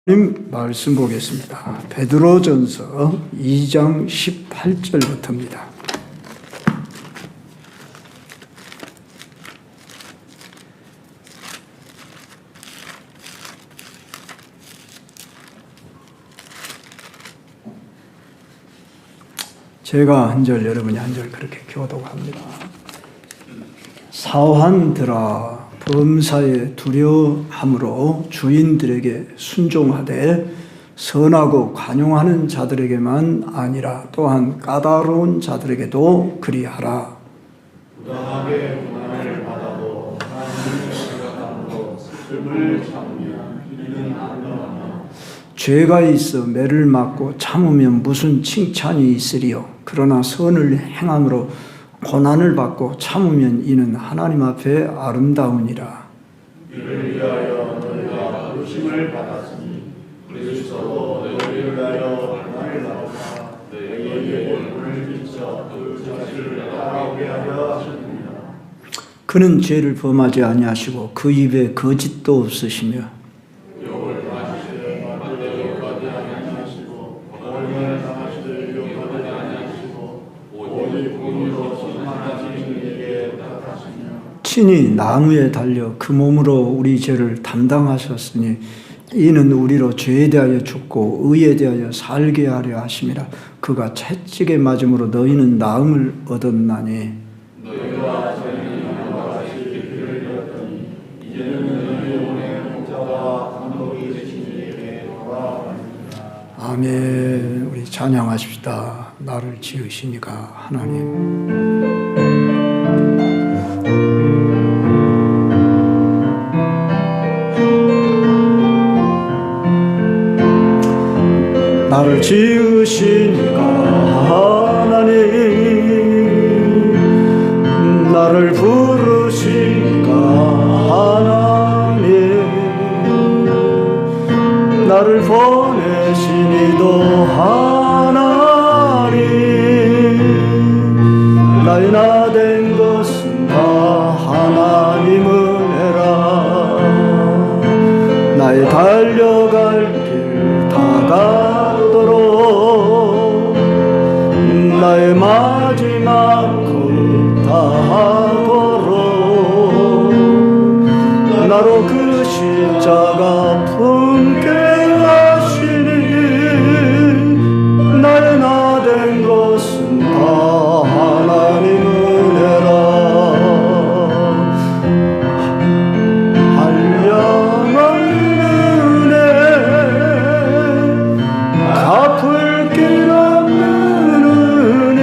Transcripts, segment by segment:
하나님 말씀 보겠습니다. 베드로전서 2장 18절부터입니다. 제가 한 절, 여러분이 한 절 그렇게 교독합니다. 사환들아, 범사에 두려함으로 주인들에게 순종하되 선하고 관용하는 자들에게만 아니라 또한 까다로운 자들에게도 그리하라. 부당하게 고난을 받아도 하나님을 생각함으로 슬픔을 참으면 이는 안전하나. 죄가 있어 매를 맞고 참으면 무슨 칭찬이 있으리요. 그러나 선을 행함으로 고난을 받고 참으면 이는 하나님 앞에 아름다우니라. 이를 위하여 너희가 부르심을 받았으니 그리스도도 너희를 위하여 고난을 받으사 너희에게 얼굴을 비춰 그 자신을 따라오게 하려 하셨느니라. 그는 죄를 범하지 아니하시고 그 입에 거짓도 없으시며 욕을 하시되 받들어가지 아니하시고 얼마나 당하시되 욕하지 아니하시고 오직 공의로 심판하시는 이에게 부탁하시며 친히 나무에 달려 그 몸으로 우리 죄를 담당하셨으니 이는 우리로 죄에 대하여 죽고 의에 대하여 살게 하려 하심이라. 그가 채찍에 맞음으로 너희는 나음을 얻었나니 너희가 전에 이와 같이 길을 잃었더니 이제는 너희 영혼의 목자와 감독이 되신 이에게 돌아가니라. 아멘. 우리 찬양하십시다. 나를 지으시니까 하나님. 나를 지으시니까 하나님, 나를 부르시니까 하나님, 나를 보내시니도 하나님, 나의 나 된 것은 다 하나님 은혜라. 나의 달려갈 길 다가도록 나의 마지막 걸 다하도록 나로 그 십자가 품게 하시니 나의 나 된 것은 다 하나님 은혜라. 한량한 은혜 갚을 길 없는 은혜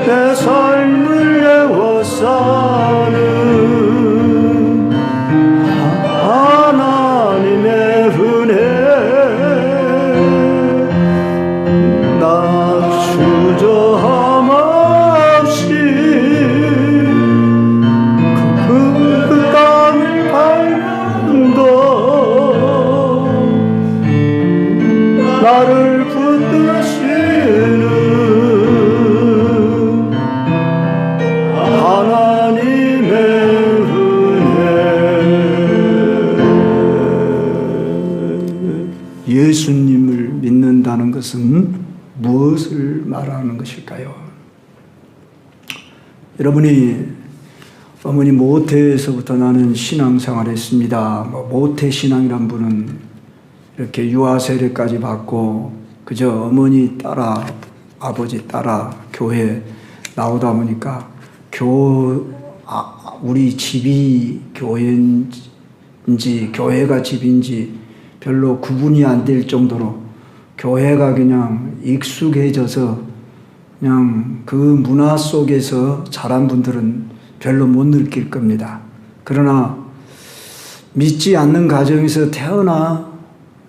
내 삶을 애워싸는 하나님의 은혜 나 주저함 없이 그 땅을 밟는도 나를 붙드시는 하나님의 은혜. 예수님을 믿는다는 것은 무엇을 말하는 것일까요? 여러분이 어머니 모태에서부터 나는 신앙생활을 했습니다. 모태신앙이란 분은 이렇게 유아세례까지 받고 그저 어머니 따라 아버지 따라 교회 나오다 보니까 우리 집이 교회인지 교회가 집인지 별로 구분이 안 될 정도로 교회가 그냥 익숙해져서 그냥 그 문화 속에서 자란 분들은 별로 못 느낄 겁니다. 그러나 믿지 않는 가정에서 태어나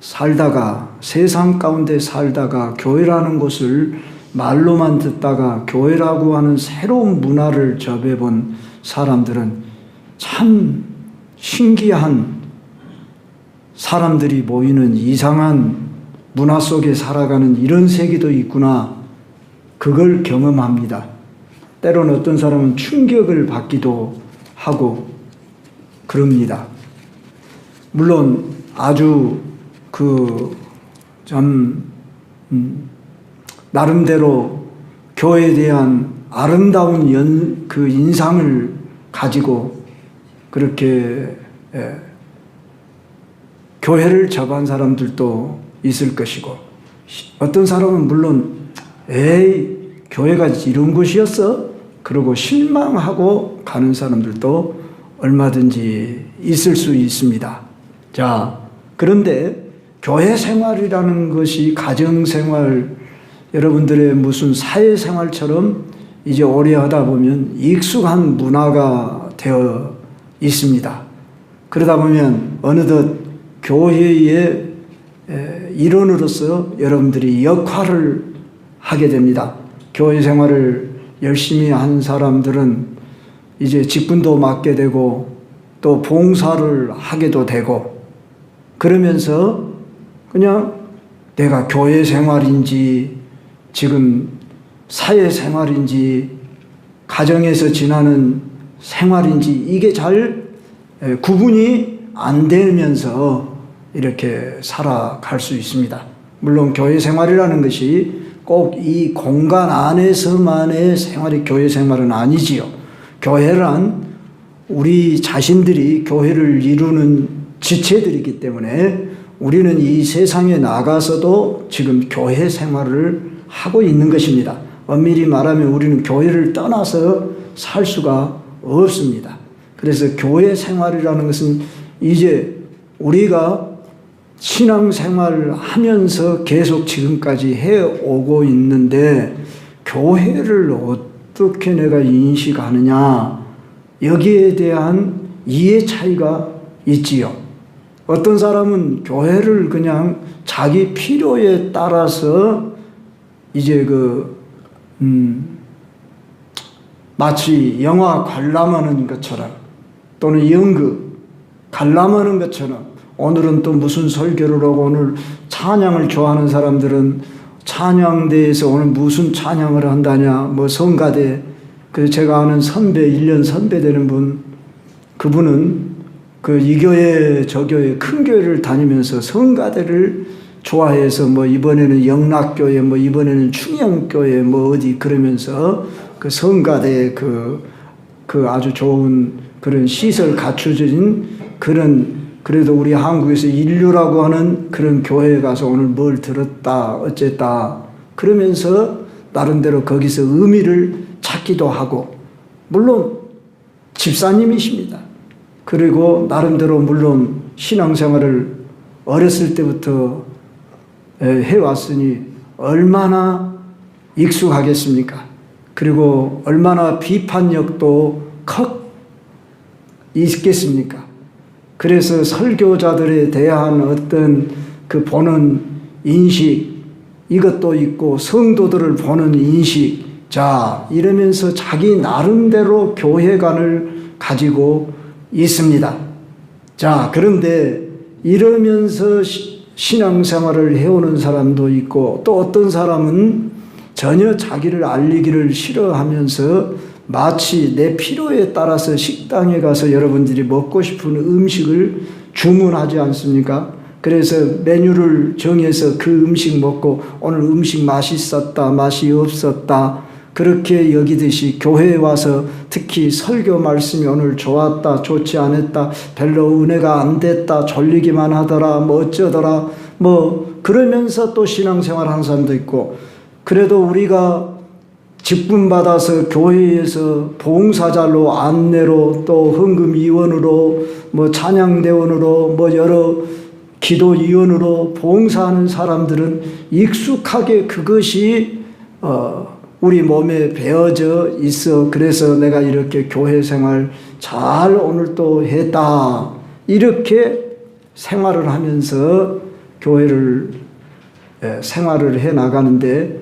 살다가 세상 가운데 살다가 교회라는 곳을 말로만 듣다가 교회라고 하는 새로운 문화를 접해본 사람들은 참 신기한 사람들이 모이는 이상한 문화 속에 살아가는 이런 세계도 있구나. 그걸 경험합니다. 때로는 어떤 사람은 충격을 받기도 하고 그럽니다. 물론 아주 나름대로 교회에 대한 아름다운 그 인상을 가지고 그렇게 교회를 접한 사람들도 있을 것이고, 어떤 사람은 물론 에이 교회가 이런 곳이었어? 그러고 실망하고 가는 사람들도 얼마든지 있을 수 있습니다. 자, 그런데 교회 생활이라는 것이 가정생활, 여러분들의 무슨 사회생활처럼 이제 오래 하다 보면 익숙한 문화가 되어 있습니다. 그러다 보면 어느덧 교회의 일원으로서 여러분들이 역할을 하게 됩니다. 교회 생활을 열심히 한 사람들은 이제 직분도 맡게 되고 또 봉사를 하게도 되고, 그러면서 그냥 내가 교회 생활인지 지금 사회 생활인지 가정에서 지나는 생활인지 이게 잘 구분이 안 되면서 이렇게 살아갈 수 있습니다. 물론 교회 생활이라는 것이 꼭 이 공간 안에서만의 생활이 교회 생활은 아니지요. 교회란 우리 자신들이 교회를 이루는 지체들이기 때문에 우리는 이 세상에 나가서도 지금 교회 생활을 하고 있는 것입니다. 엄밀히 말하면 우리는 교회를 떠나서 살 수가 없습니다. 그래서 교회 생활이라는 것은 이제 우리가 신앙생활을 하면서 계속 지금까지 해오고 있는데, 교회를 어떻게 내가 인식하느냐, 여기에 대한 이해 차이가 있지요. 어떤 사람은 교회를 그냥 자기 필요에 따라서 이제 마치 영화 관람하는 것처럼 또는 연극 관람하는 것처럼, 오늘은 또 무슨 설교를 하고, 오늘 찬양을 좋아하는 사람들은 찬양대에서 오늘 무슨 찬양을 한다냐, 뭐 성가대. 그래서 제가 아는 선배, 1년 선배 되는 분, 그분은 이 교회 저 교회 큰 교회를 다니면서 성가대를 좋아해서 뭐 이번에는 영락교회, 뭐 이번에는 충영교회, 뭐 어디 그러면서 그 성가대 그 아주 좋은 그런 시설 갖춰진 그런, 그래도 우리 한국에서 인류라고 하는 그런 교회에 가서 오늘 뭘 들었다 어쨌다 그러면서 나름대로 거기서 의미를 찾기도 하고, 물론 집사님이십니다. 그리고 나름대로 물론 신앙생활을 어렸을 때부터 해왔으니 얼마나 익숙하겠습니까? 그리고 얼마나 비판력도 있겠습니까? 그래서 설교자들에 대한 어떤 그 보는 인식, 이것도 있고 성도들을 보는 인식, 자, 이러면서 자기 나름대로 교회관을 가지고 있습니다. 자, 그런데 이러면서 신앙생활을 해오는 사람도 있고, 또 어떤 사람은 전혀 자기를 알리기를 싫어하면서 마치 내 필요에 따라서 식당에 가서 여러분들이 먹고 싶은 음식을 주문하지 않습니까? 그래서 메뉴를 정해서 그 음식 먹고 오늘 음식 맛있었다, 맛이 없었다, 그렇게 여기듯이 교회에 와서 특히 설교 말씀이 오늘 좋았다, 좋지 않았다, 별로 은혜가 안 됐다, 졸리기만 하더라, 뭐 어쩌더라, 뭐 그러면서 또 신앙생활 하는 사람도 있고, 그래도 우리가 직분 받아서 교회에서 봉사자로, 안내로, 또 헌금위원으로, 뭐 찬양대원으로, 뭐 여러 기도위원으로 봉사하는 사람들은 익숙하게 그것이 우리 몸에 배어져 있어. 그래서 내가 이렇게 교회 생활 잘 오늘 또 했다, 이렇게 생활을 하면서 교회를 생활을 해 나가는데,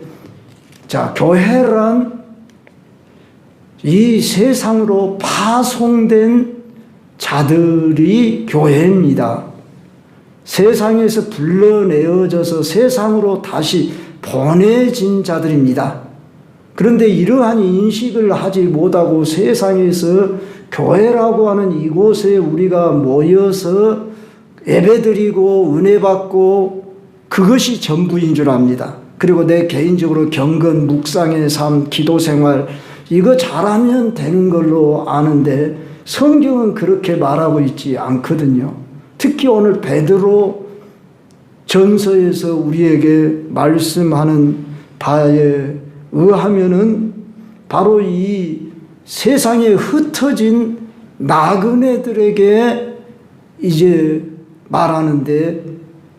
자, 교회란 이 세상으로 파송된 자들이 교회입니다. 세상에서 불러내어져서 세상으로 다시 보내진 자들입니다. 그런데 이러한 인식을 하지 못하고 세상에서 교회라고 하는 이곳에 우리가 모여서 예배드리고 은혜 받고 그것이 전부인 줄 압니다. 그리고 내 개인적으로 경건, 묵상의 삶, 기도 생활 이거 잘하면 되는 걸로 아는데 성경은 그렇게 말하고 있지 않거든요. 특히 오늘 베드로 전서에서 우리에게 말씀하는 바에 의하면은 바로 이 세상에 흩어진 나그네들에게 이제 말하는데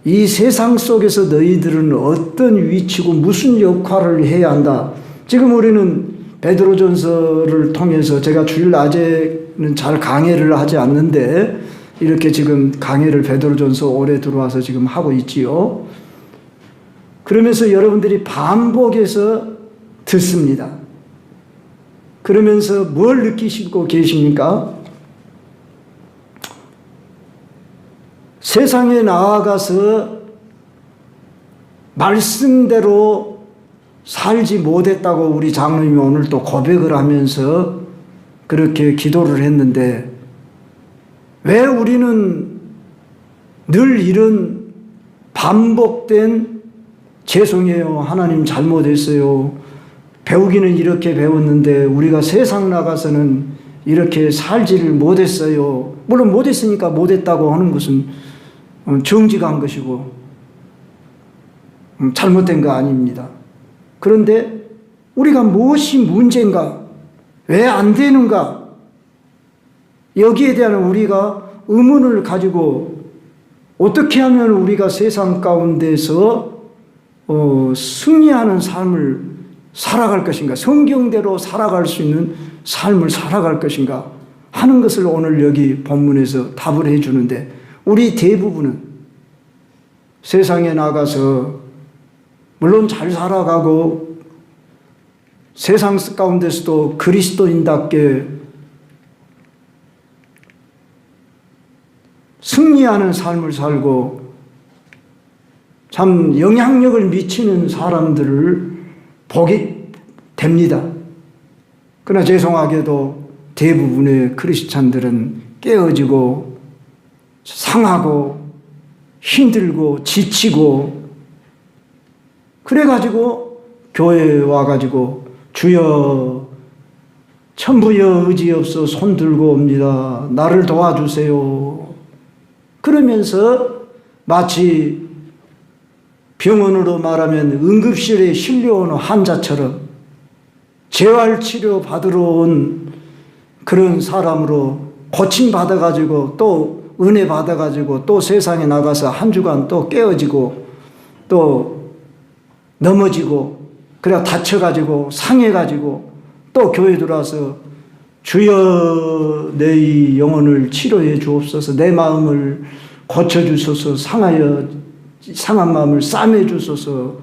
이 세상 속에서 너희들은 어떤 위치고 무슨 역할을 해야 한다. 지금 우리는 베드로전서를 통해서 제가 주일 낮에는 잘 강해를 하지 않는데 이렇게 지금 강해를 베드로전서 올해 들어와서 지금 하고 있지요. 그러면서 여러분들이 반복해서 듣습니다. 그러면서 뭘 느끼시고 계십니까? 세상에 나아가서 말씀대로 살지 못했다고 우리 장로님이 오늘 또 고백을 하면서 그렇게 기도를 했는데 왜 우리는 늘 이런 반복된 죄송해요. 하나님 잘못했어요. 배우기는 이렇게 배웠는데 우리가 세상 나가서는 이렇게 살지를 못했어요. 물론 못했으니까 못했다고 하는 것은 정직한 것이고 잘못된 거 아닙니다. 그런데 우리가 무엇이 문제인가? 왜 안 되는가? 여기에 대한 우리가 의문을 가지고 어떻게 하면 우리가 세상 가운데서 승리하는 삶을 살아갈 것인가? 성경대로 살아갈 수 있는 삶을 살아갈 것인가? 하는 것을 오늘 여기 본문에서 답을 해 주는데 우리 대부분은 세상에 나가서 물론 잘 살아가고 세상 가운데서도 그리스도인답게 승리하는 삶을 살고 참 영향력을 미치는 사람들을 보게 됩니다. 그러나 죄송하게도 대부분의 크리스찬들은 깨어지고 상하고 힘들고 지치고 그래가지고 교회에 와가지고 주여 천부여 의지없어 손 들고 옵니다. 나를 도와주세요. 그러면서 마치 병원으로 말하면 응급실에 실려온 환자처럼 재활치료 받으러 온 그런 사람으로 고침받아가지고 또 은혜 받아가지고 또 세상에 나가서 한 주간 또 깨어지고 또 넘어지고 그래 다쳐가지고 상해가지고 또 교회 들어와서 주여 내 영혼을 치료해 주옵소서 내 마음을 고쳐주소서 상한 마음을 싸매 주소서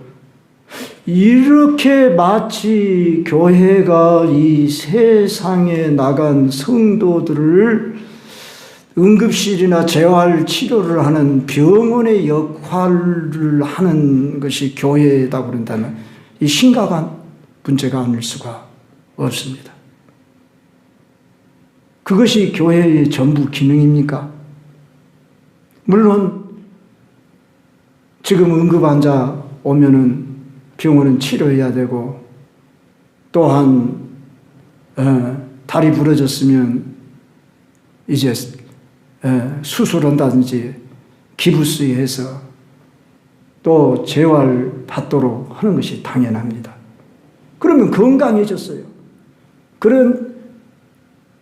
이렇게 마치 교회가 이 세상에 나간 성도들을 응급실이나 재활치료를 하는 병원의 역할을 하는 것이 교회다 그런다면 이 심각한 문제가 아닐 수가 없습니다. 그것이 교회의 전부 기능입니까? 물론 지금 응급환자 오면은 병원은 치료해야 되고 또한 다리 부러졌으면 이제 수술한다든지 기부스해서 또 재활 받도록 하는 것이 당연합니다. 그러면 건강해졌어요.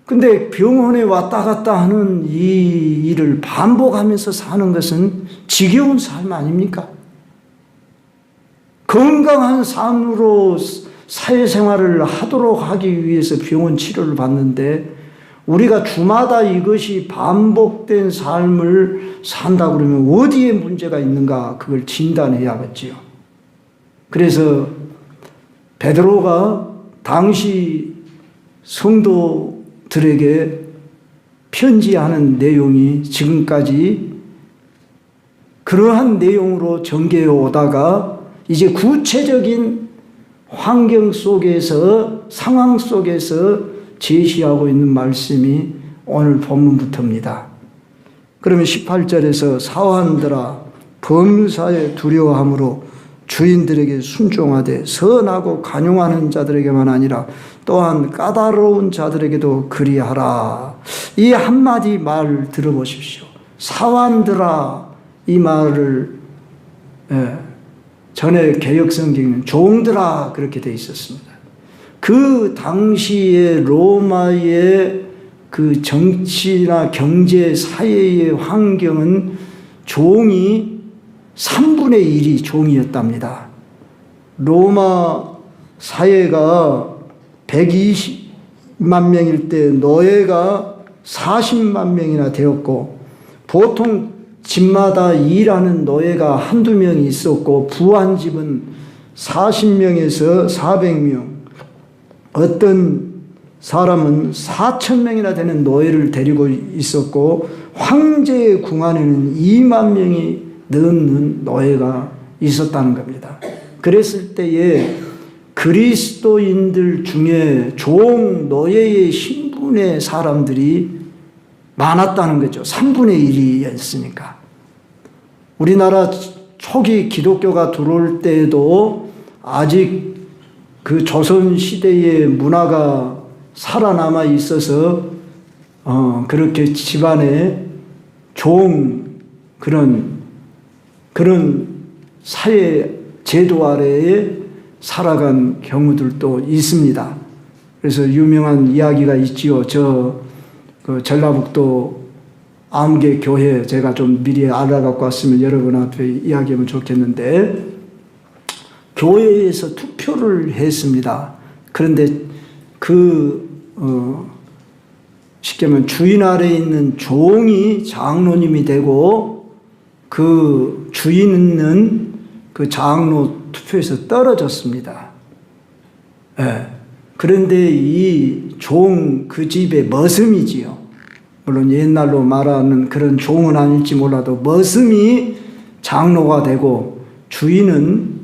근데 병원에 왔다 갔다 하는 이 일을 반복하면서 사는 것은 지겨운 삶 아닙니까? 건강한 삶으로 사회생활을 하도록 하기 위해서 병원 치료를 받는데 우리가 주마다 이것이 반복된 삶을 산다 그러면 어디에 문제가 있는가 그걸 진단해야겠지요. 그래서 베드로가 당시 성도들에게 편지하는 내용이 지금까지 그러한 내용으로 전개해 오다가 이제 구체적인 환경 속에서 상황 속에서 제시하고 있는 말씀이 오늘 본문부터입니다. 그러면 18절에서 사환들아 범사에 두려워함으로 주인들에게 순종하되 선하고 간용하는 자들에게만 아니라 또한 까다로운 자들에게도 그리하라. 이 한마디 말 들어보십시오. 사환들아, 이 말을 전에 개역성경은 종들아 그렇게 돼 있었습니다. 그 당시에 로마의 그 정치나 경제 사회의 환경은 종이 3분의 1이 종이었답니다. 로마 사회가 120만 명일 때 노예가 40만 명이나 되었고, 보통 집마다 일하는 노예가 한두 명이 있었고, 부한 집은 40명에서 400명, 어떤 사람은 4,000명이나 되는 노예를 데리고 있었고, 황제의 궁안에는 2만 명이 넘는 노예가 있었다는 겁니다. 그랬을 때에 그리스도인들 중에 종, 노예의 신분의 사람들이 많았다는 거죠. 3분의 1이었으니까. 우리나라 초기 기독교가 들어올 때에도 아직 그 조선 시대의 문화가 살아남아 있어서 그렇게 집안에 종 그런 사회 제도 아래에 살아간 경우들도 있습니다. 그래서 유명한 이야기가 있지요. 그 전라북도 암계 교회 제가 좀 미리 알아갖고 왔으면 여러분한테 이야기하면 좋겠는데, 교회에서 투표를 했습니다. 그런데 쉽게 말하면 주인 아래에 있는 종이 장로님이 되고, 그 주인은 그 장로 투표에서 떨어졌습니다. 그런데 이 종 그 집의 머슴이지요. 물론 옛날로 말하는 그런 종은 아닐지 몰라도 머슴이 장로가 되고, 주인은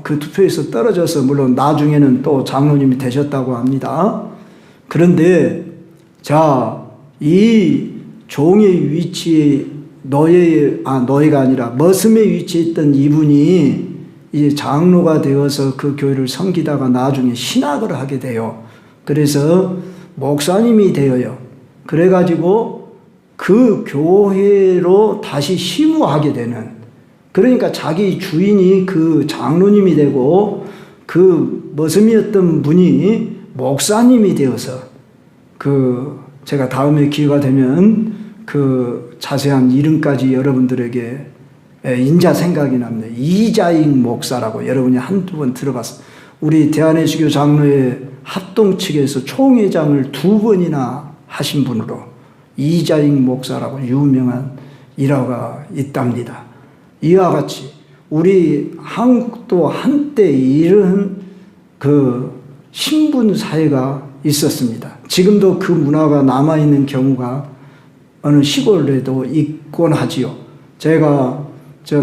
그 투표에서 떨어져서 물론 나중에는 또 장로님이 되셨다고 합니다. 그런데 이 종의 위치에 노예가 아니라 머슴에 위치했던 이분이 이제 장로가 되어서 그 교회를 섬기다가 나중에 신학을 하게 돼요. 그래서 목사님이 되어요. 그래가지고 그 교회로 다시 심우하게 되는, 그러니까 자기 주인이 그 장로님이 되고 그 머슴이었던 분이 목사님이 되어서, 제가 다음에 기회가 되면 그 자세한 이름까지 여러분들에게 인자 생각이 납니다. 이자익 목사라고 여러분이 한두 번 들어봤어요. 우리 대한예수교 장로회 합동 측에서 총회장을 2번이나 하신 분으로 이자익 목사라고 유명한 일화가 있답니다. 이와 같이 우리 한국도 한때 이런 그 신분 사회가 있었습니다. 지금도 그 문화가 남아있는 경우가 어느 시골에도 있곤 하지요. 제가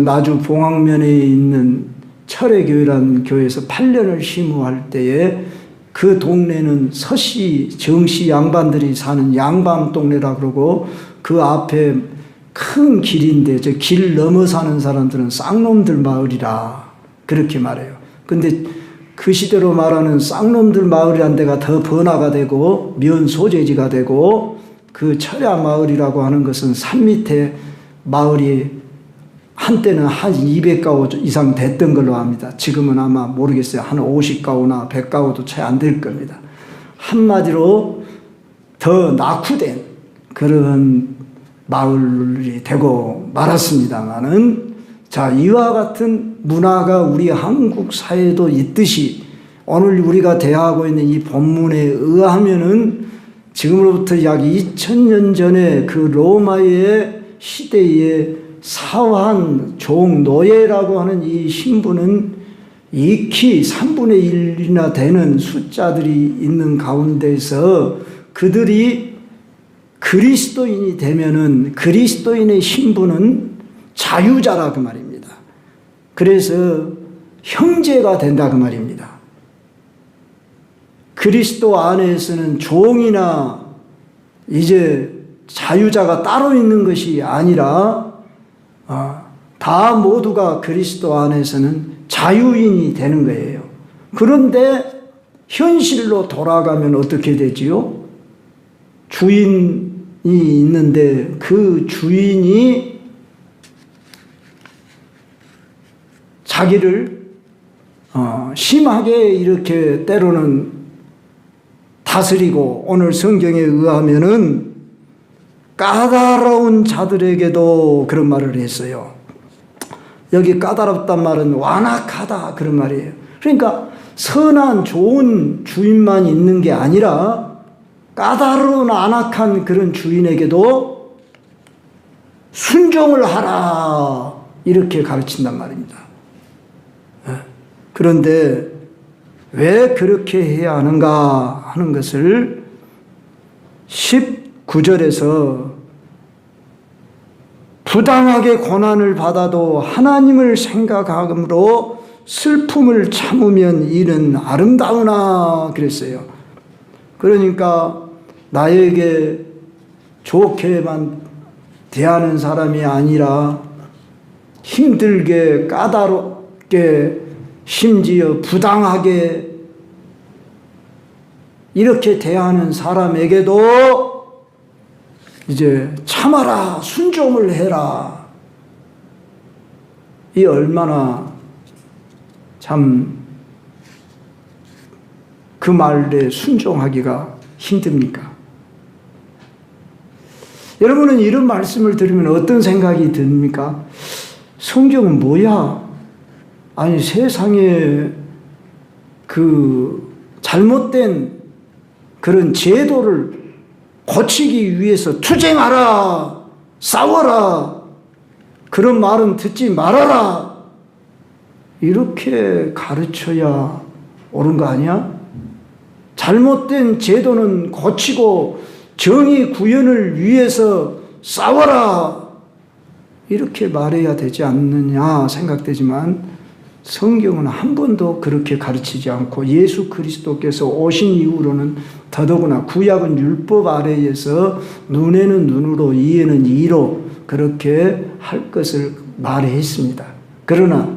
나주 봉황면에 있는 철회교회라는 교회에서 8년을 심우할 때에 그 동네는 서씨, 정씨 양반들이 사는 양반 동네라 그러고, 그 앞에 큰 길인데 저 길 넘어 사는 사람들은 쌍놈들 마을이라 그렇게 말해요. 근데 그 시대로 말하는 쌍놈들 마을이란 데가 더 번화가 되고 면 소재지가 되고, 그 철야 마을이라고 하는 것은 산 밑에 마을이 한때는 한 200가구 이상 됐던 걸로 압니다. 지금은 아마 모르겠어요. 한 50가구나 100가구도 채 안 될 겁니다. 한마디로 더 낙후된 그런 마을이 되고 말았습니다만은, 이와 같은 문화가 우리 한국 사회에도 있듯이 오늘 우리가 대하고 있는 이 본문에 의하면은 지금으로부터 약 2000년 전에 그 로마의 시대에 사환, 종, 노예라고 하는 이 신분은 익히 3분의 1이나 되는 숫자들이 있는 가운데서 그들이 그리스도인이 되면은 그리스도인의 신분은 자유자라 그 말입니다. 그래서 형제가 된다 그 말입니다. 그리스도 안에서는 종이나 이제 자유자가 따로 있는 것이 아니라 다 모두가 그리스도 안에서는 자유인이 되는 거예요. 그런데 현실로 돌아가면 어떻게 되지요? 주인이 있는데 그 주인이 자기를 심하게 이렇게 때로는 다스리고, 오늘 성경에 의하면은 까다로운 자들에게도 그런 말을 했어요. 여기 까다롭단 말은 완악하다 그런 말이에요. 그러니까 선한 좋은 주인만 있는 게 아니라 까다로운 안악한 그런 주인에게도 순종을 하라 이렇게 가르친단 말입니다. 그런데 왜 그렇게 해야 하는가 하는 것을 19절에서 부당하게 고난을 받아도 하나님을 생각함으로 슬픔을 참으면 이는 아름다우나 그랬어요. 그러니까 나에게 좋게만 대하는 사람이 아니라 힘들게 까다롭게 심지어 부당하게 이렇게 대하는 사람에게도 이제 참아라, 순종을 해라. 이 얼마나 참 그 말에 순종하기가 힘듭니까? 여러분은 이런 말씀을 들으면 어떤 생각이 듭니까? 성경은 뭐야? 아니, 세상에 그 잘못된 그런 제도를 고치기 위해서 투쟁하라, 싸워라, 그런 말은 듣지 말아라, 이렇게 가르쳐야 옳은 거 아니야? 잘못된 제도는 고치고 정의 구현을 위해서 싸워라, 이렇게 말해야 되지 않느냐 생각되지만 성경은 한 번도 그렇게 가르치지 않고 예수 그리스도께서 오신 이후로는 더더구나 구약은 율법 아래에서 눈에는 눈으로 이에는 이로 그렇게 할 것을 말했습니다. 그러나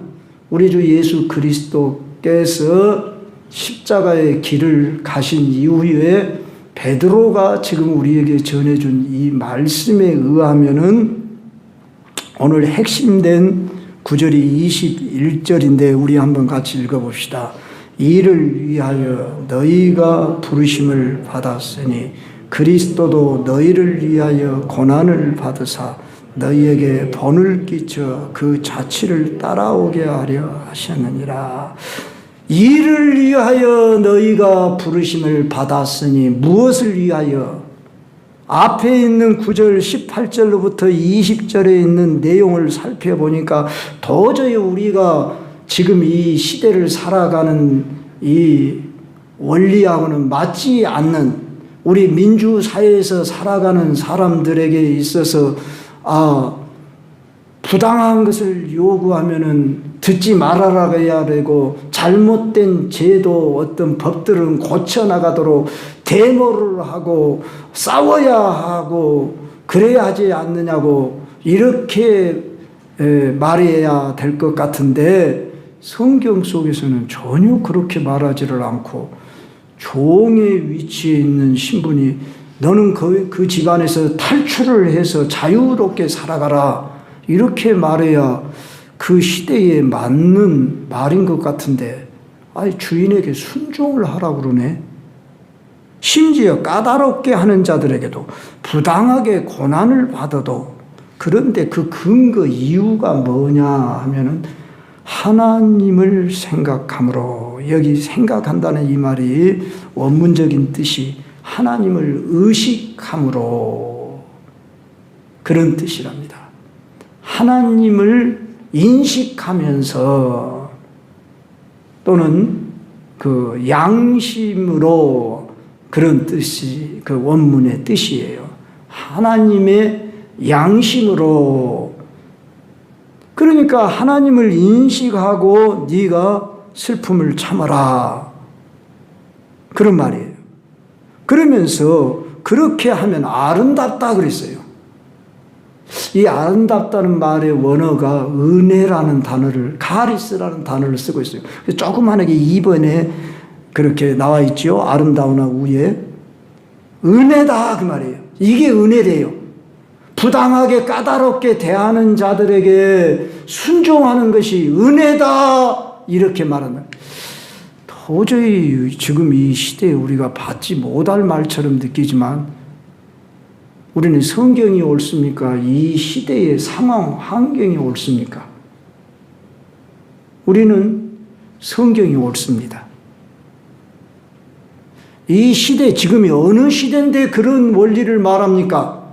우리 주 예수 그리스도께서 십자가의 길을 가신 이후에 베드로가 지금 우리에게 전해준 이 말씀에 의하면은 오늘 핵심된 9절이 21절인데 우리 한번 같이 읽어봅시다. 이를 위하여 너희가 부르심을 받았으니 그리스도도 너희를 위하여 고난을 받으사 너희에게 본을 끼쳐 그 자취를 따라오게 하려 하셨느니라. 이를 위하여 너희가 부르심을 받았으니 무엇을 위하여? 앞에 있는 9절 18절로부터 20절에 있는 내용을 살펴보니까 도저히 우리가 지금 이 시대를 살아가는 이 원리하고는 맞지 않는, 우리 민주사회에서 살아가는 사람들에게 있어서 부당한 것을 요구하면은 듣지 말아라 해야 되고, 잘못된 제도 어떤 법들은 고쳐나가도록 데모를 하고 싸워야 하고 그래야 하지 않느냐고 이렇게 말해야 될 것 같은데 성경 속에서는 전혀 그렇게 말하지를 않고, 종의 위치에 있는 신분이 너는 그 집안에서 탈출을 해서 자유롭게 살아가라 이렇게 말해야 그 시대에 맞는 말인 것 같은데, 아니 주인에게 순종을 하라고 그러네. 심지어 까다롭게 하는 자들에게도 부당하게 고난을 받아도, 그런데 그 근거 이유가 뭐냐 하면은 하나님을 생각함으로, 여기 생각한다는 이 말이 원문적인 뜻이 하나님을 의식함으로 그런 뜻이랍니다. 하나님을 인식하면서 또는 그 양심으로, 그런 뜻이 그 원문의 뜻이에요. 하나님의 양심으로. 그러니까 하나님을 인식하고 네가 슬픔을 참아라 그런 말이에요. 그러면서 그렇게 하면 아름답다 그랬어요. 이 아름답다는 말의 원어가 은혜라는 단어를, 카리스라는 단어를 쓰고 있어요. 조그만하게 2번에 그렇게 나와 있죠. 아름다운 위에. 은혜다 그 말이에요. 이게 은혜래요. 부당하게 까다롭게 대하는 자들에게 순종하는 것이 은혜다 이렇게 말한다. 도저히 지금 이 시대에 우리가 받지 못할 말처럼 느끼지만 우리는 성경이 옳습니까? 이 시대의 상황, 환경이 옳습니까? 우리는 성경이 옳습니다. 이 시대, 지금이 어느 시대인데 그런 원리를 말합니까?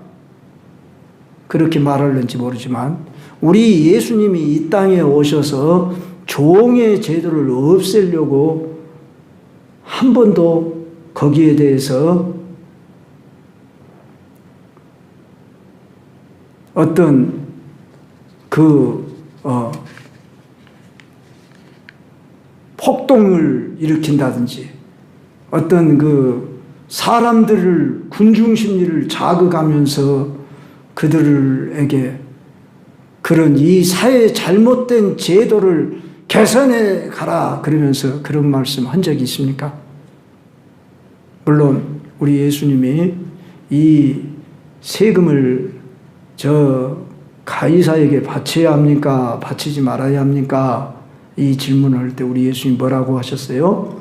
그렇게 말하는지 모르지만 우리 예수님이 이 땅에 오셔서 종의 제도를 없애려고 한 번도 거기에 대해서 어떤 폭동을 일으킨다든지 어떤 사람들을 군중 심리를 자극하면서 그들에게 그런 이 사회의 잘못된 제도를 개선해 가라 그러면서 그런 말씀 한 적이 있습니까? 물론 우리 예수님이 이 세금을 가이사에게 바쳐야 합니까? 바치지 말아야 합니까? 이 질문을 할 때 우리 예수님이 뭐라고 하셨어요?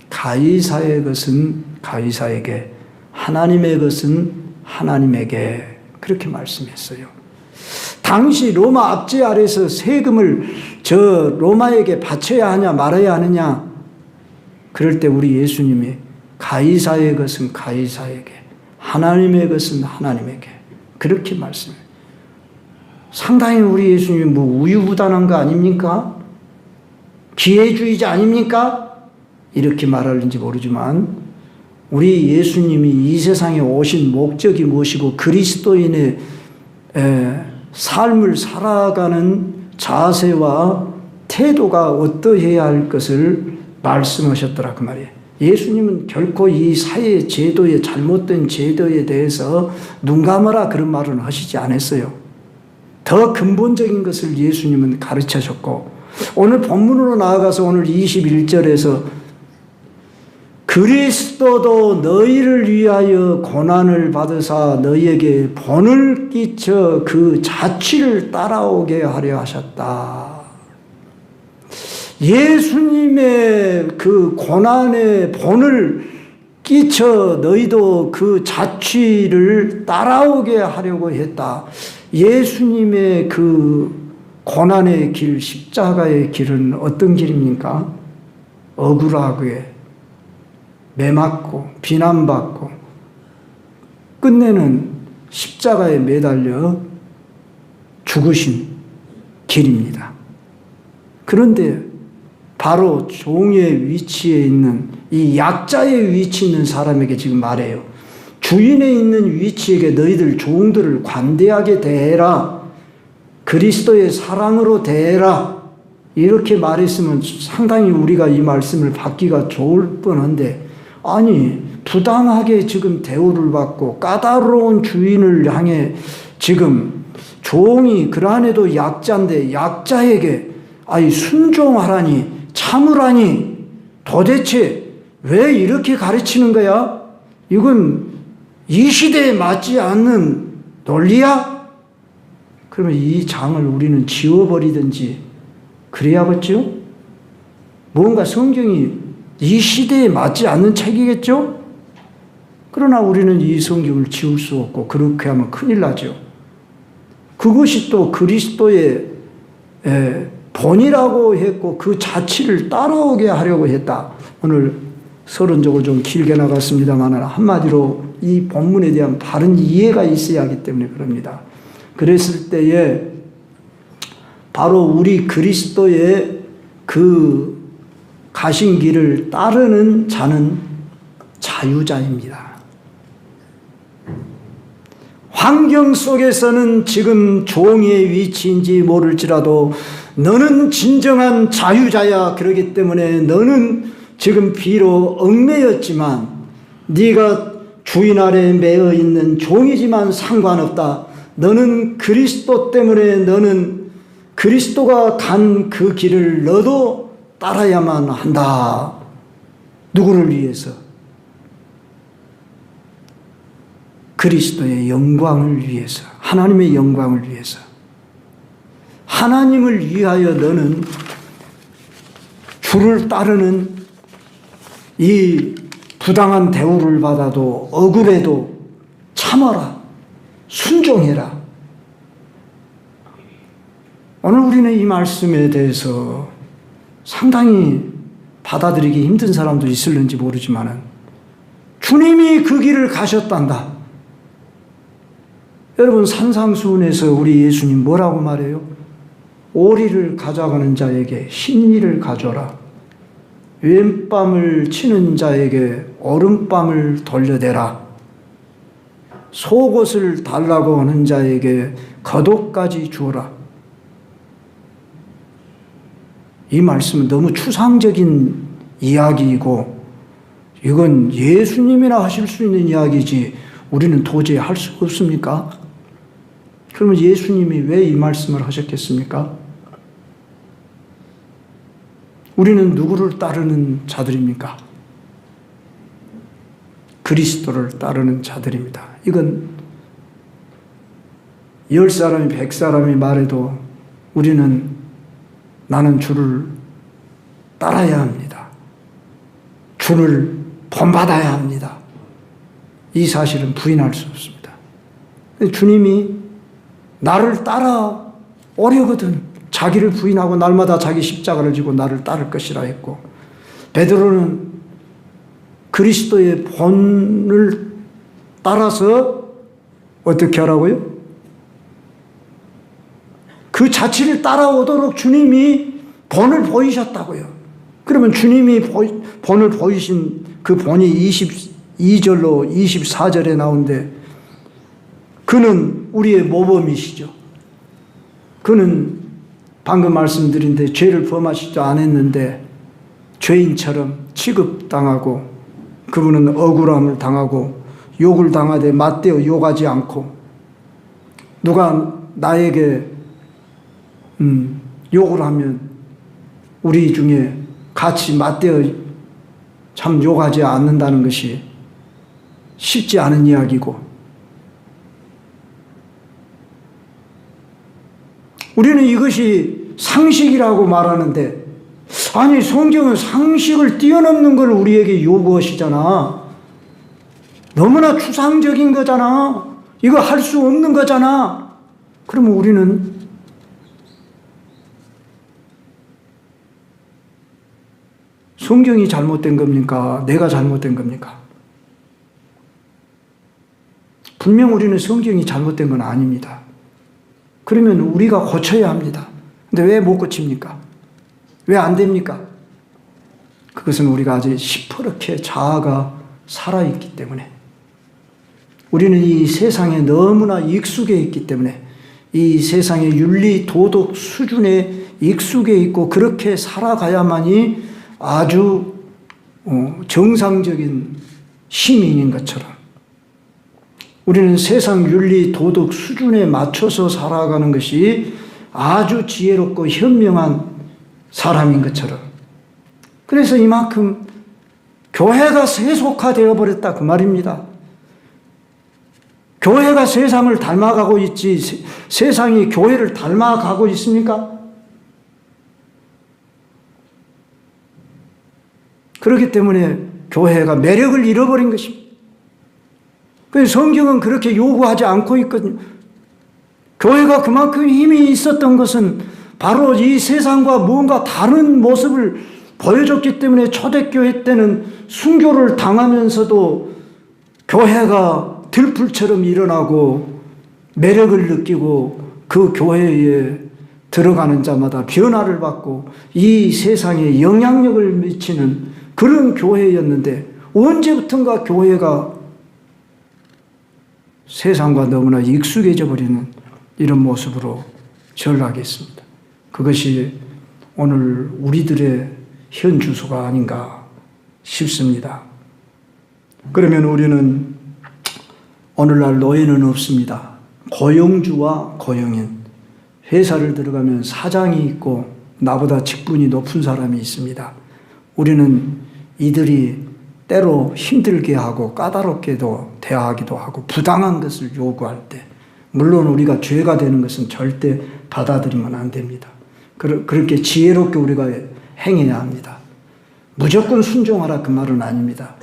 가이사의 것은 가이사에게, 하나님의 것은 하나님에게 그렇게 말씀했어요. 당시 로마 압제 아래서 세금을 로마에게 바쳐야 하냐 말아야 하느냐 그럴 때 우리 예수님이 가이사의 것은 가이사에게, 하나님의 것은 하나님에게 그렇게 말씀해요. 상당히 우리 예수님이 우유부단한 거 아닙니까? 기회주의자 아닙니까? 이렇게 말하는지 모르지만 우리 예수님이 이 세상에 오신 목적이 무엇이고 그리스도인의 삶을 살아가는 자세와 태도가 어떠해야 할 것을 말씀하셨더라 그 말이에요. 예수님은 결코 이 사회 제도의 잘못된 제도에 대해서 눈 감아라 그런 말은 하시지 않았어요. 더 근본적인 것을 예수님은 가르쳐줬고 오늘 본문으로 나아가서 오늘 21절에서 그리스도도 너희를 위하여 고난을 받으사 너희에게 본을 끼쳐 그 자취를 따라오게 하려 하셨다. 예수님의 그 고난의 본을 끼쳐 너희도 그 자취를 따라오게 하려고 했다. 예수님의 그 고난의 길, 십자가의 길은 어떤 길입니까? 억울하게 매맞고 비난받고 끝내는 십자가에 매달려 죽으신 길입니다. 그런데 바로 종의 위치에 있는 이 약자의 위치에 있는 사람에게 지금 말해요. 주인에 있는 위치에게 너희들 종들을 관대하게 대해라. 그리스도의 사랑으로 대해라. 이렇게 말했으면 상당히 우리가 이 말씀을 받기가 좋을 뻔한데 아니 부당하게 지금 대우를 받고 까다로운 주인을 향해 지금 종이 그러한에도 약자인데 약자에게 순종하라니 참으라니 도대체 왜 이렇게 가르치는 거야? 이건 이 시대에 맞지 않는 논리야? 그러면 이 장을 우리는 지워버리든지 그래야겠죠? 뭔가 성경이 이 시대에 맞지 않는 책이겠죠? 그러나 우리는 이 성경을 지울 수 없고 그렇게 하면 큰일 나죠. 그것이 또 그리스도의 본이라고 했고 그 자취를 따라오게 하려고 했다. 오늘 서론적으로 좀 길게 나갔습니다만 한마디로 이 본문에 대한 바른 이해가 있어야 하기 때문에 그럽니다. 그랬을 때에 바로 우리 그리스도의 그 가신 길을 따르는 자는 자유자입니다. 환경 속에서는 지금 종의 위치인지 모를지라도 너는 진정한 자유자야. 그러기 때문에 너는 지금 비록 얽매였지만 네가 주인 아래에 매어 있는 종이지만 상관없다. 너는 그리스도 때문에 너는 그리스도가 간 그 길을 너도 따라야만 한다. 누구를 위해서? 그리스도의 영광을 위해서, 하나님의 영광을 위해서. 하나님을 위하여 너는 주를 따르는 이 부당한 대우를 받아도 억울해도 참아라. 순종해라. 오늘 우리는 이 말씀에 대해서 상당히 받아들이기 힘든 사람도 있을는지 모르지만 주님이 그 길을 가셨단다. 여러분, 산상수훈에서 우리 예수님 뭐라고 말해요? 오리를 가져가는 자에게 흰일을 가져라. 왼밤을 치는 자에게 오른밤을 돌려대라. 속옷을 달라고 하는 자에게 겉옷까지 주어라. 이 말씀은 너무 추상적인 이야기이고 이건 예수님이나 하실 수 있는 이야기지 우리는 도저히 할 수 없습니까? 그러면 예수님이 왜 이 말씀을 하셨겠습니까? 우리는 누구를 따르는 자들입니까? 그리스도를 따르는 자들입니다. 이건 10사람이 100사람이 말해도 우리는 나는 주를 따라야 합니다. 주를 본받아야 합니다. 이 사실은 부인할 수 없습니다. 주님이 나를 따라오려거든 자기를 부인하고 날마다 자기 십자가를 지고 나를 따를 것이라 했고, 베드로는 그리스도의 본을 따라서 어떻게 하라고요? 그 자취를 따라오도록 주님이 본을 보이셨다고요. 그러면 주님이 본을 보이신 그 본이 22절로 24절에 나오는데 그는 우리의 모범이시죠. 그는 방금 말씀드린 데 죄를 범하시지 않았는데 죄인처럼 취급당하고 그분은 억울함을 당하고 욕을 당하되 맞대어 욕하지 않고 누가 나에게 욕을 하면 우리 중에 같이 맞대어 참 욕하지 않는다는 것이 쉽지 않은 이야기고 우리는 이것이 상식이라고 말하는데 아니 성경은 상식을 뛰어넘는 걸 우리에게 요구하시잖아. 너무나 추상적인 거잖아. 이거 할 수 없는 거잖아. 그러면 우리는 성경이 잘못된 겁니까? 내가 잘못된 겁니까? 분명 우리는 성경이 잘못된 건 아닙니다. 그러면 우리가 고쳐야 합니다. 근데 왜 못 고칩니까? 왜 안 됩니까? 그것은 우리가 아직 시퍼렇게 자아가 살아있기 때문에 우리는 이 세상에 너무나 익숙해 있기 때문에 이 세상의 윤리 도덕 수준에 익숙해 있고 그렇게 살아가야만이 아주 정상적인 시민인 것처럼 우리는 세상 윤리 도덕 수준에 맞춰서 살아가는 것이 아주 지혜롭고 현명한 사람인 것처럼 그래서 이만큼 교회가 세속화되어 버렸다 그 말입니다. 교회가 세상을 닮아가고 있지 세상이 교회를 닮아가고 있습니까? 그렇기 때문에 교회가 매력을 잃어버린 것입니다. 그래서 성경은 그렇게 요구하지 않고 있거든요. 교회가 그만큼 힘이 있었던 것은 바로 이 세상과 뭔가 다른 모습을 보여줬기 때문에 초대교회 때는 순교를 당하면서도 교회가 들불처럼 일어나고 매력을 느끼고 그 교회에 들어가는 자마다 변화를 받고 이 세상에 영향력을 미치는 그런 교회였는데 언제부턴가 교회가 세상과 너무나 익숙해져 버리는 이런 모습으로 전락했습니다. 그것이 오늘 우리들의 현 주소가 아닌가 싶습니다. 그러면 우리는 오늘날 노예는 없습니다. 고용주와 고용인. 회사를 들어가면 사장이 있고 나보다 직분이 높은 사람이 있습니다. 우리는 이들이 때로 힘들게 하고 까다롭게도 대하기도 하고 부당한 것을 요구할 때, 물론 우리가 죄가 되는 것은 절대 받아들이면 안 됩니다. 그렇게 지혜롭게 우리가 행해야 합니다. 무조건 순종하라 그 말은 아닙니다.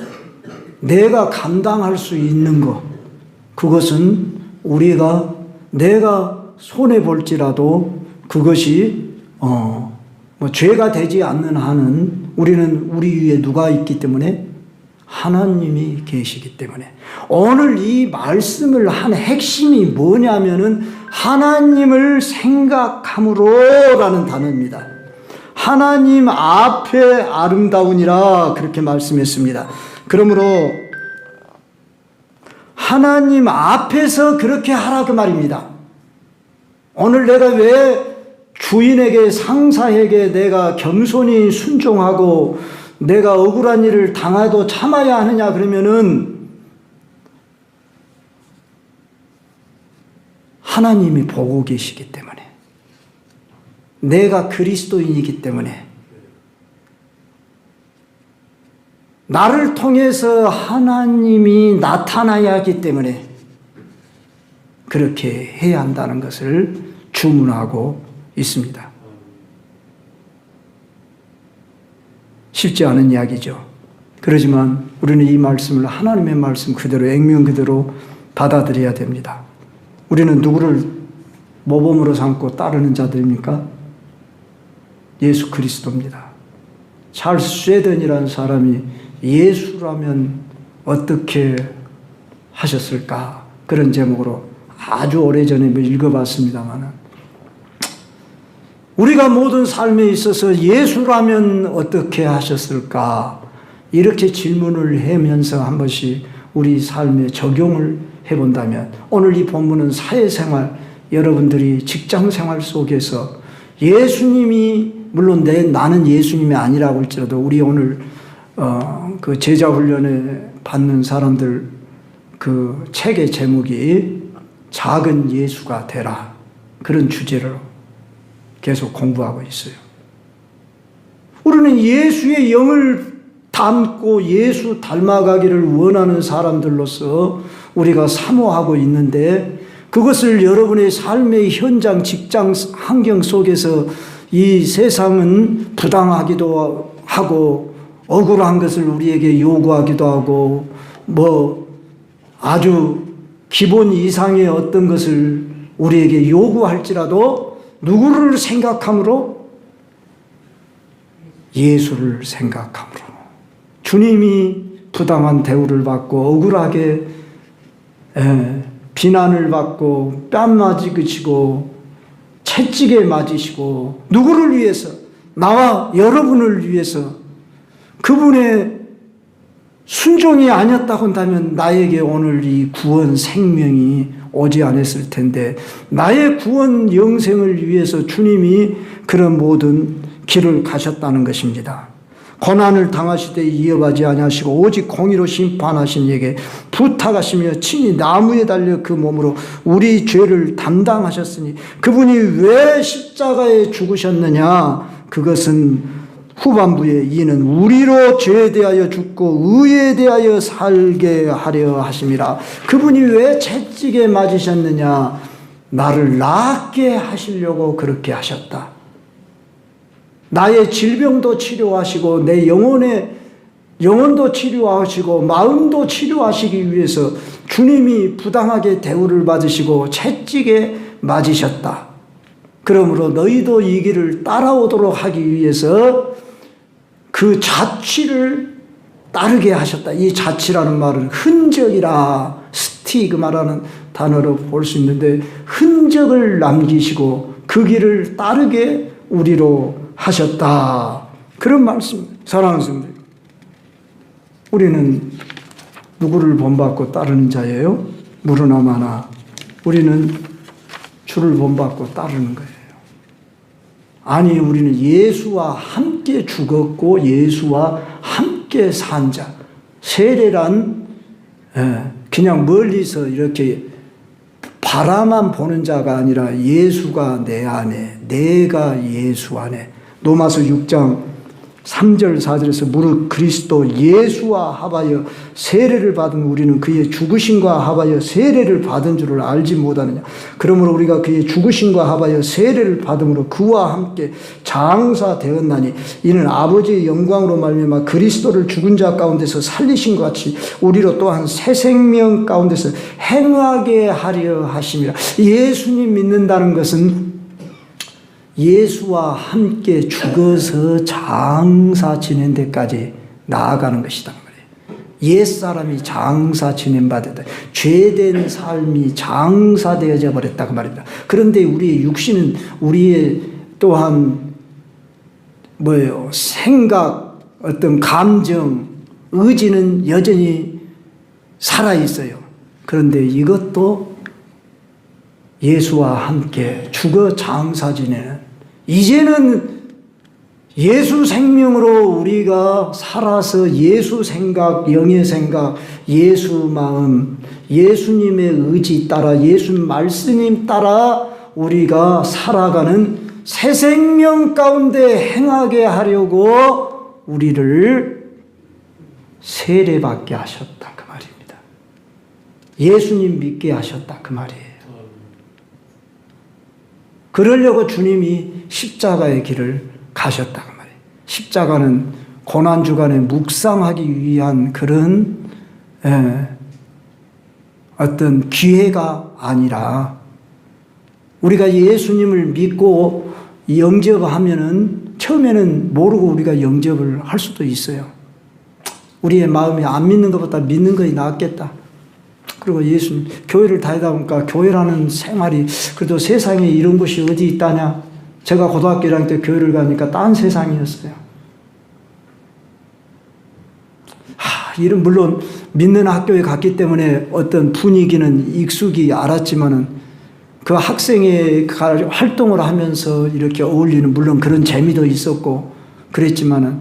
내가 감당할 수 있는 것, 그것은 내가 손해볼지라도 그것이 죄가 되지 않는 한은 우리는 우리 위에 누가 있기 때문에? 하나님이 계시기 때문에. 오늘 이 말씀을 한 핵심이 뭐냐면은 하나님을 생각함으로라는 단어입니다. 하나님 앞에 아름다우니라 그렇게 말씀했습니다. 그러므로 하나님 앞에서 그렇게 하라 그 말입니다. 오늘 내가 왜 주인에게 상사에게 내가 겸손히 순종하고 내가 억울한 일을 당해도 참아야 하느냐 그러면은 하나님이 보고 계시기 때문에, 내가 그리스도인이기 때문에, 나를 통해서 하나님이 나타나야 하기 때문에 그렇게 해야 한다는 것을 주문하고 있습니다. 쉽지 않은 이야기죠. 그렇지만 우리는 이 말씀을 하나님의 말씀 그대로 액면 그대로 받아들여야 됩니다. 우리는 누구를 모범으로 삼고 따르는 자들입니까? 예수 그리스도입니다. 찰스 쉐든이라는 사람이 예수라면 어떻게 하셨을까? 그런 제목으로 아주 오래전에 읽어봤습니다만, 우리가 모든 삶에 있어서 예수라면 어떻게 하셨을까? 이렇게 질문을 하면서 한 번씩 우리 삶에 적용을 해본다면, 오늘 이 본문은 사회생활, 여러분들이 직장생활 속에서 예수님이, 물론 나는 예수님이 아니라고 할지라도 우리 오늘 그 제자훈련에 받는 사람들 그 책의 제목이 작은 예수가 되라, 그런 주제로 계속 공부하고 있어요. 우리는 예수의 영을 닮고 예수 닮아가기를 원하는 사람들로서 우리가 사모하고 있는데, 그것을 여러분의 삶의 현장, 직장 환경 속에서 이 세상은 부당하기도 하고 억울한 것을 우리에게 요구하기도 하고 아주 기본 이상의 어떤 것을 우리에게 요구할지라도 누구를 생각함으로? 예수를 생각함으로. 주님이 부당한 대우를 받고 억울하게 비난을 받고 뺨 맞으시고 채찍에 맞으시고, 누구를 위해서? 나와 여러분을 위해서. 그분의 순종이 아니었다고 한다면 나에게 오늘 이 구원 생명이 오지 않았을 텐데, 나의 구원 영생을 위해서 주님이 그런 모든 길을 가셨다는 것입니다. 고난을 당하시되 이어가지 아니하시고 오직 공의로 심판하신 이에게 부탁하시며 친히 나무에 달려 그 몸으로 우리 죄를 담당하셨으니, 그분이 왜 십자가에 죽으셨느냐? 그것은 후반부에 이는 우리로 죄에 대하여 죽고 의에 대하여 살게 하려 하심이라. 그분이 왜 채찍에 맞으셨느냐? 나를 낫게 하시려고 그렇게 하셨다. 나의 질병도 치료하시고 내 영혼도 치료하시고 마음도 치료하시기 위해서 주님이 부당하게 대우를 받으시고 채찍에 맞으셨다. 그러므로 너희도 이 길을 따라오도록 하기 위해서 그 자취를 따르게 하셨다. 이 자취라는 말은 흔적이라, 스티그마라는 단어로 볼 수 있는데, 흔적을 남기시고 그 길을 따르게 우리로 하셨다. 그런 말씀입니다. 사랑하는 성도들, 우리는 누구를 본받고 따르는 자예요? 무르나 마나 우리는 주를 본받고 따르는 거예요. 아니, 우리는 예수와 함께 죽었고 예수와 함께 산 자. 세례란 그냥 멀리서 이렇게 바라만 보는 자가 아니라 예수가 내 안에, 내가 예수 안에. 로마서 6장 3절 4절에서 무릇 그리스도 예수와 합하여 세례를 받은 우리는 그의 죽으심과 합하여 세례를 받은 줄을 알지 못하느냐. 그러므로 우리가 그의 죽으심과 합하여 세례를 받음으로 그와 함께 장사되었나니 이는 아버지의 영광으로 말미암아 그리스도를 죽은 자 가운데서 살리신 것 같이 우리로 또한 새 생명 가운데서 행하게 하려 하심이라. 예수님 믿는다는 것은 예수와 함께 죽어서 장사 지낸 데까지 나아가는 것이다 말이에요. 옛사람이 장사 지낸 바 되다. 죄된 삶이 장사되어져 버렸다고 말입니다. 그런데 우리의 육신은 우리의 또한 뭐예요? 생각, 어떤 감정, 의지는 여전히 살아 있어요. 그런데 이것도 예수와 함께 죽어 장사 지내는, 이제는 예수 생명으로 우리가 살아서 예수 생각, 영의 생각, 예수 마음, 예수님의 의지 따라, 예수 말씀님 따라 우리가 살아가는 새 생명 가운데 행하게 하려고 우리를 세례받게 하셨다 그 말입니다. 예수님 믿게 하셨다 그 말이에요. 그러려고 주님이 십자가의 길을 가셨다 그 말이에요. 십자가는 고난주간에 묵상하기 위한 그런 어떤 기회가 아니라, 우리가 예수님을 믿고 영접하면은 처음에는 모르고 우리가 영접을 할 수도 있어요. 우리의 마음이 안 믿는 것보다 믿는 것이 낫겠다. 그리고 예수님, 교회를 다니다 보니까 교회라는 생활이 그래도 세상에 이런 곳이 어디 있다냐. 제가 고등학교 1학년 때 교회를 가니까 딴 세상이었어요. 이런 물론 믿는 학교에 갔기 때문에 어떤 분위기는 익숙히 알았지만은 그 학생의 활동을 하면서 이렇게 어울리는 물론 그런 재미도 있었고 그랬지만은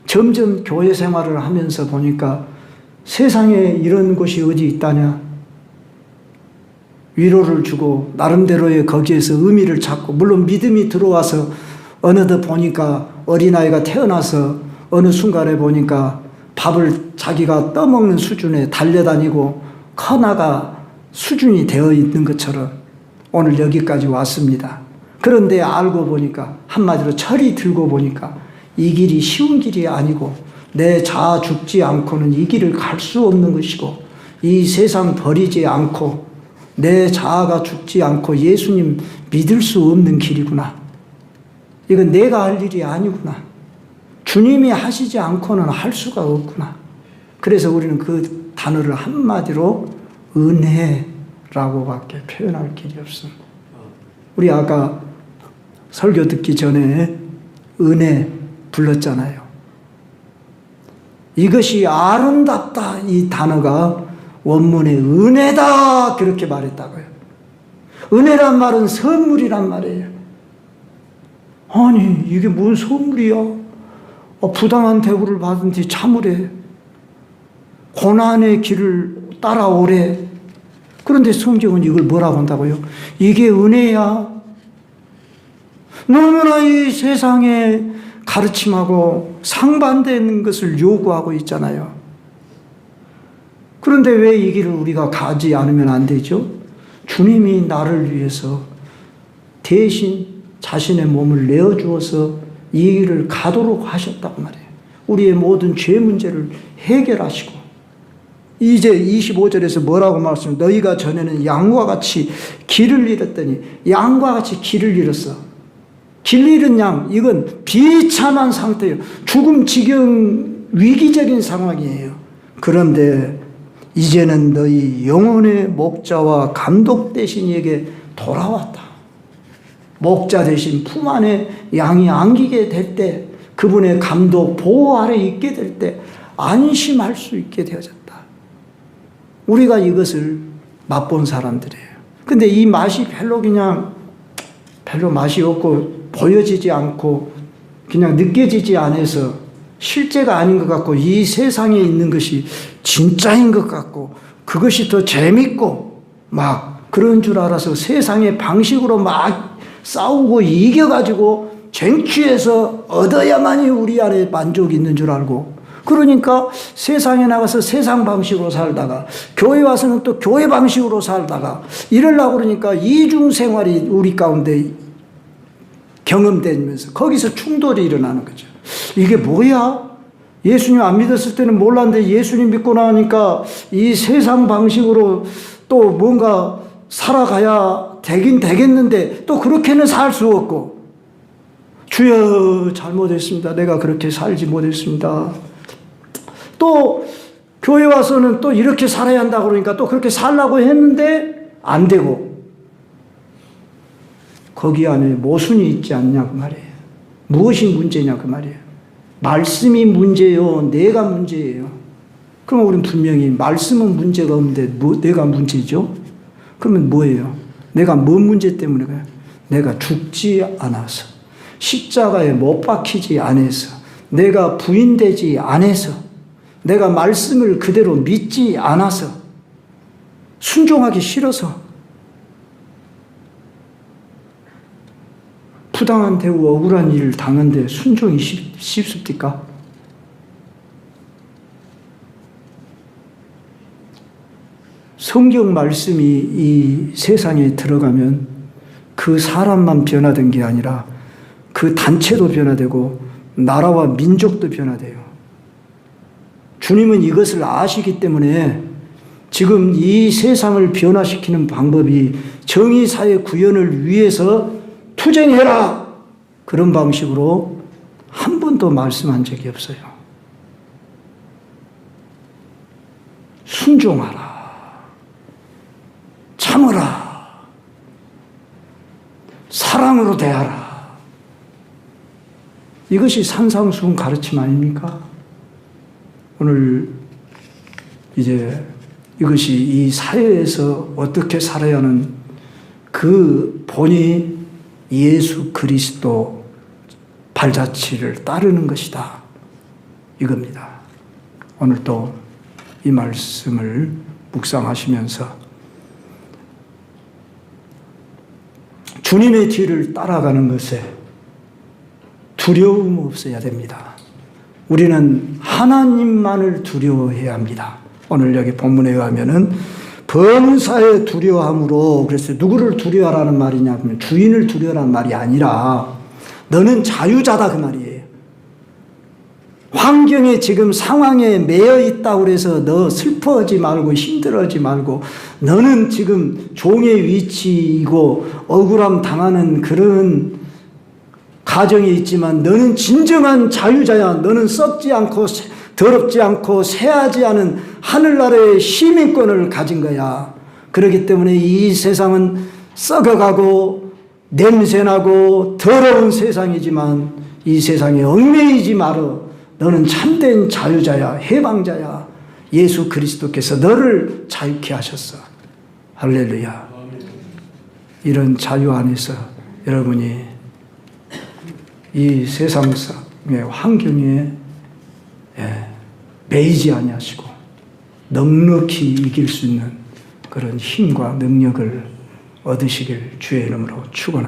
점점 교회 생활을 하면서 보니까 세상에 이런 곳이 어디 있다냐. 위로를 주고 나름대로의 거기에서 의미를 찾고, 물론 믿음이 들어와서 어느덧 보니까 어린아이가 태어나서 어느 순간에 보니까 밥을 자기가 떠먹는 수준에 달려다니고 커나가 수준이 되어 있는 것처럼 오늘 여기까지 왔습니다. 그런데 알고 보니까, 한마디로 철이 들고 보니까 이 길이 쉬운 길이 아니고 내 자아 죽지 않고는 이 길을 갈 수 없는 것이고, 이 세상 버리지 않고 내 자아가 죽지 않고 예수님 믿을 수 없는 길이구나. 이건 내가 할 일이 아니구나. 주님이 하시지 않고는 할 수가 없구나. 그래서 우리는 그 단어를 한마디로 은혜라고밖에 표현할 길이 없습니다. 우리 아까 설교 듣기 전에 은혜 불렀잖아요. 이것이 아름답다, 이 단어가 원문에 은혜다 그렇게 말했다고요. 은혜란 말은 선물이란 말이에요. 아니 이게 뭔 선물이야. 부당한 대우를 받은 뒤 참으래. 고난의 길을 따라오래. 그런데 성경은 이걸 뭐라고 한다고요? 이게 은혜야. 너무나 이 세상에 가르침하고 상반되는 것을 요구하고 있잖아요. 그런데 왜 이 길을 우리가 가지 않으면 안 되죠? 주님이 나를 위해서 대신 자신의 몸을 내어주어서 이 길을 가도록 하셨단 말이에요. 우리의 모든 죄 문제를 해결하시고, 이제 25절에서 뭐라고 말씀해요? 너희가 전에는 양과 같이 길을 잃었더니, 양과 같이 길을 잃었어. 길 잃은 양, 이건 비참한 상태예요. 죽음 지경 위기적인 상황이에요. 그런데 이제는 너희 영혼의 목자와 감독 되신 이에게 돌아왔다. 목자 대신 품 안에 양이 안기게 될 때, 그분의 감독 보호 아래 있게 될 때 안심할 수 있게 되어졌다. 우리가 이것을 맛본 사람들이에요. 근데 이 맛이 별로 맛이 없고 보여지지 않고 그냥 느껴지지 않아서 실제가 아닌 것 같고, 이 세상에 있는 것이 진짜인 것 같고, 그것이 더 재밌고 막 그런 줄 알아서 세상의 방식으로 막 싸우고 이겨가지고 쟁취해서 얻어야만이 우리 안에 만족이 있는 줄 알고, 그러니까 세상에 나가서 세상 방식으로 살다가 교회 와서는 또 교회 방식으로 살다가 이러려고 그러니까 이중 생활이 우리 가운데 경험되면서 거기서 충돌이 일어나는 거죠. 이게 뭐야? 예수님 안 믿었을 때는 몰랐는데 예수님 믿고 나니까 이 세상 방식으로 또 뭔가 살아가야 되긴 되겠는데 또 그렇게는 살 수 없고, 주여 잘못했습니다. 내가 그렇게 살지 못했습니다. 또 교회 와서는 또 이렇게 살아야 한다 그러니까 또 그렇게 살라고 했는데 안 되고, 거기 안에 모순이 있지 않냐 그 말이에요. 무엇이 문제냐 그 말이에요. 말씀이 문제요, 내가 문제예요. 그럼 우리는 분명히 말씀은 문제가 없는데 내가 문제죠? 그러면 뭐예요? 내가 뭔 문제 때문에 그래요? 내가 죽지 않아서, 십자가에 못 박히지 않아서, 내가 부인되지 않아서, 내가 말씀을 그대로 믿지 않아서, 순종하기 싫어서, 부당한 대우, 억울한 일을 당한데 순종이 쉽습니까? 성경 말씀이 이 세상에 들어가면 그 사람만 변화된 게 아니라 그 단체도 변화되고 나라와 민족도 변화돼요. 주님은 이것을 아시기 때문에 지금 이 세상을 변화시키는 방법이 정의사회 구현을 위해서 투쟁해라, 그런 방식으로 한 번도 말씀한 적이 없어요. 순종하라, 참으라, 사랑으로 대하라. 이것이 산상수훈 가르침 아닙니까? 오늘 이제 이것이 이 사회에서 어떻게 살아야 하는 그 본이 예수 그리스도 발자취를 따르는 것이다, 이겁니다. 오늘 또 이 말씀을 묵상하시면서 주님의 뒤를 따라가는 것에 두려움 없어야 됩니다. 우리는 하나님만을 두려워해야 합니다. 오늘 여기 본문에 의하면은 범사에 두려워함으로, 그래서 누구를 두려워하라는 말이냐 그러면 주인을 두려워하라는 말이 아니라 너는 자유자다 그 말이에요. 환경에 지금 상황에 매여 있다고 그래서 너 슬퍼하지 말고 힘들어하지 말고, 너는 지금 종의 위치이고 억울함 당하는 그런 가정에 있지만 너는 진정한 자유자야. 너는 썩지 않고 더럽지 않고 쇠하지 않은 하늘나라의 시민권을 가진 거야. 그렇기 때문에 이 세상은 썩어가고 냄새나고 더러운 세상이지만 이 세상에 얽매이지 말어. 너는 참된 자유자야, 해방자야. 예수 그리스도께서 너를 자유케 하셨어. 할렐루야. 이런 자유 안에서 여러분이 이 세상의 환경에 매이지 아니하시고 넉넉히 이길 수 있는 그런 힘과 능력을 얻으시길 주의 이름으로 축원합니다.